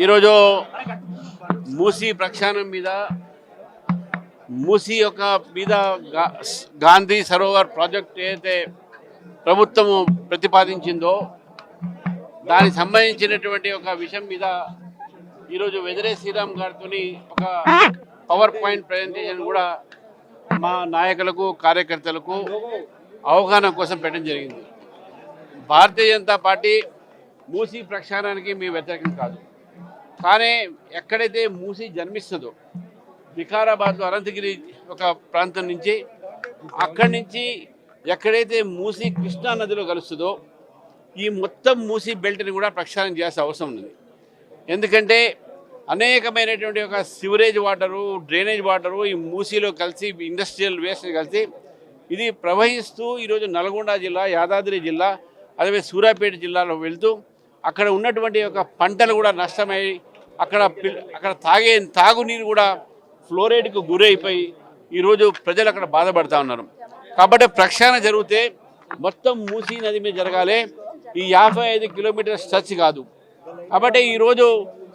ఈరోజు మూసీ ప్రక్షాళన మీద మూసీ యొక్క మీద గాంధీ సరోవర్ ప్రాజెక్ట్ ఏదైతే ప్రభుత్వము ప్రతిపాదించిందో దానికి సంబంధించినటువంటి ఒక విషయం మీద ఈరోజు వెదిరే శ్రీరామ్ గారితో ఒక పవర్ పాయింట్ ప్రజెంటేషన్ కూడా మా నాయకులకు కార్యకర్తలకు అవగాహన కోసం పెట్టడం జరిగింది. భారతీయ జనతా పార్టీ మూసీ ప్రక్షాళనకి మీ వ్యతిరేకం కాదు, కానీ ఎక్కడైతే మూసీ జన్మిస్తుందో వికారాబాద్ అనంతగిరి ఒక ప్రాంతం నుంచి అక్కడి నుంచి ఎక్కడైతే మూసీ కృష్ణా నదిలో కలుస్తుందో ఈ మొత్తం మూసీ బెల్ట్ని కూడా ప్రక్షాళన చేయాల్సిన అవసరం ఉంది. ఎందుకంటే అనేకమైనటువంటి ఒక సివరేజ్ వాటరు, డ్రైనేజ్ వాటరు ఈ మూసీలో కలిసి ఇండస్ట్రియల్ వేస్ట్ కలిసి ఇది ప్రవహిస్తూ ఈరోజు నల్గొండ జిల్లా, యాదాద్రి జిల్లా, అదే సూర్యాపేట జిల్లాలో వెళ్తూ అక్కడ ఉన్నటువంటి ఒక పంటలు కూడా నష్టమై అక్కడ తాగునీరు కూడా ఫ్లోరైడ్కు గురైపోయి ఈరోజు ప్రజలు అక్కడ బాధపడుతూ ఉన్నారు. కాబట్టి ప్రక్షాళన జరిగితే మొత్తం మూసీ నది మీద జరగాలి, ఈ 55 కిలోమీటర్ స్ట్రెచ్ కాదు. కాబట్టి ఈరోజు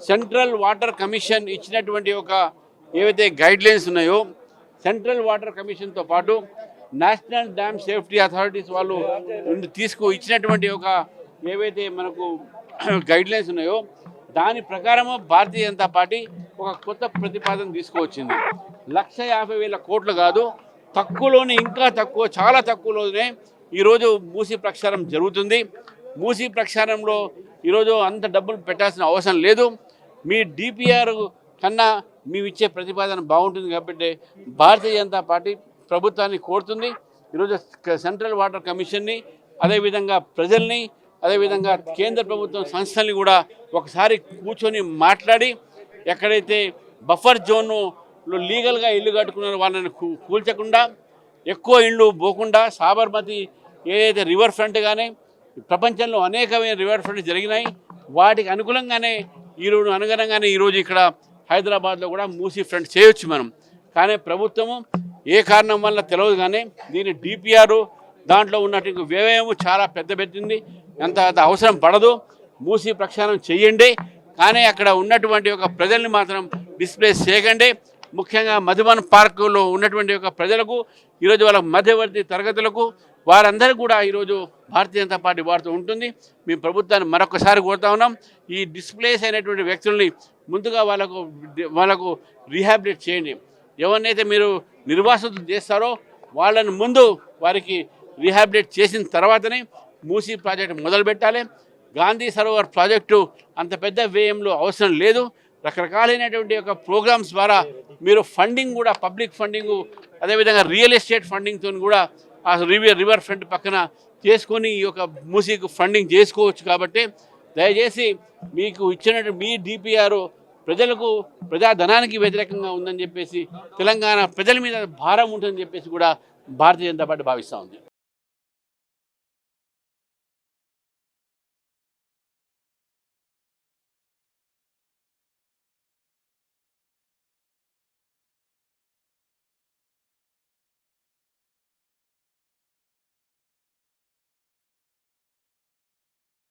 సెంట్రల్ వాటర్ కమిషన్ ఇచ్చినటువంటి ఒక ఏవైతే గైడ్లైన్స్ ఉన్నాయో సెంట్రల్ వాటర్ కమిషన్తో పాటు నేషనల్ డ్యామ్ సేఫ్టీ అథారిటీస్ వాళ్ళు ఇచ్చినటువంటి ఒక ఏవైతే మనకు గైడ్లైన్స్ ఉన్నాయో దాని ప్రకారము భారతీయ జనతా పార్టీ ఒక కొత్త ప్రతిపాదన తీసుకువచ్చింది. 1,50,000 కోట్లు కాదు, తక్కువలోనే, ఇంకా తక్కువ, చాలా తక్కువలోనే ఈరోజు మూసీ ప్రక్షాళన జరుగుతుంది. మూసీ ప్రక్షాళనలో ఈరోజు అంత డబ్బులు పెట్టాల్సిన అవసరం లేదు. మీ డిపిఆర్ కన్నా మేము ఇచ్చే ప్రతిపాదన బాగుంటుంది. కాబట్టి భారతీయ జనతా పార్టీ ప్రభుత్వాన్ని కోరుతుంది ఈరోజు సెంట్రల్ వాటర్ కమిషన్ని, అదేవిధంగా ప్రజల్ని, అదేవిధంగా కేంద్ర ప్రభుత్వం సంస్థల్ని కూడా ఒకసారి కూర్చొని మాట్లాడి ఎక్కడైతే బఫర్ జోన్లో లీగల్గా ఇల్లు కట్టుకున్నారో వాళ్ళని కూల్చకుండా, ఎక్కువ ఇళ్ళు పోకుండా, సాబర్మతి ఏదైతే రివర్ ఫ్రంట్ కానీ ప్రపంచంలో అనేకమైన రివర్ ఫ్రంట్ జరిగినాయి, వాటికి అనుగుణంగానే ఈరోజు ఇక్కడ హైదరాబాద్లో కూడా మూసీ ఫ్రంట్ చేయొచ్చు మనం. కానీ ప్రభుత్వము ఏ కారణం వల్ల తెలియదు కానీ దీని డిపిఆర్ దాంట్లో ఉన్నట్టు వ్యయము చాలా పెట్టింది. అంత అవసరం పడదు. మూసీ ప్రక్షాళన చేయండి, కానీ అక్కడ ఉన్నటువంటి ఒక ప్రజల్ని మాత్రం డిస్ప్లేస్ చేయకండి. ముఖ్యంగా మధుబన్ పార్కులో ఉన్నటువంటి ఒక ప్రజలకు, ఈరోజు వాళ్ళ మధ్యవర్తి తరగతులకు, వారందరూ కూడా ఈరోజు భారతీయ జనతా పార్టీ వారితో ఉంటుంది. మేము ప్రభుత్వాన్ని మరొకసారి కోరుతా ఉన్నాం, ఈ డిస్ప్లేస్ అయినటువంటి వ్యక్తుల్ని ముందుగా వాళ్ళకు రీహాబిలిటేట్ చేయండి. ఎవరినైతే మీరు నిర్వాసితులు చేస్తారో వాళ్ళని ముందు వారికి రీహాబిలిటేట్ చేసిన తర్వాతనే మూసీ ప్రాజెక్టు మొదలు పెట్టాలి. గాంధీ సరోవర్ ప్రాజెక్టు అంత పెద్ద వ్యయంలో అవసరం లేదు. రకరకాలైనటువంటి ఒక ప్రోగ్రామ్స్ ద్వారా మీరు ఫండింగ్ కూడా, పబ్లిక్ ఫండింగు, అదేవిధంగా రియల్ ఎస్టేట్ ఫండింగ్తో కూడా ఆ రివర్ ఫ్రంట్ పక్కన చేసుకొని ఈ యొక్క మూసీకు ఫండింగ్ చేసుకోవచ్చు. కాబట్టి దయచేసి మీకు ఇచ్చినట్టు మీ డిపిఆర్ ప్రజలకు, ప్రజాధనానికి వ్యతిరేకంగా ఉందని చెప్పేసి, తెలంగాణ ప్రజల మీద భారం ఉంటుందని చెప్పేసి కూడా భారతీయ జనతా పార్టీ భావిస్తూ ఉంది.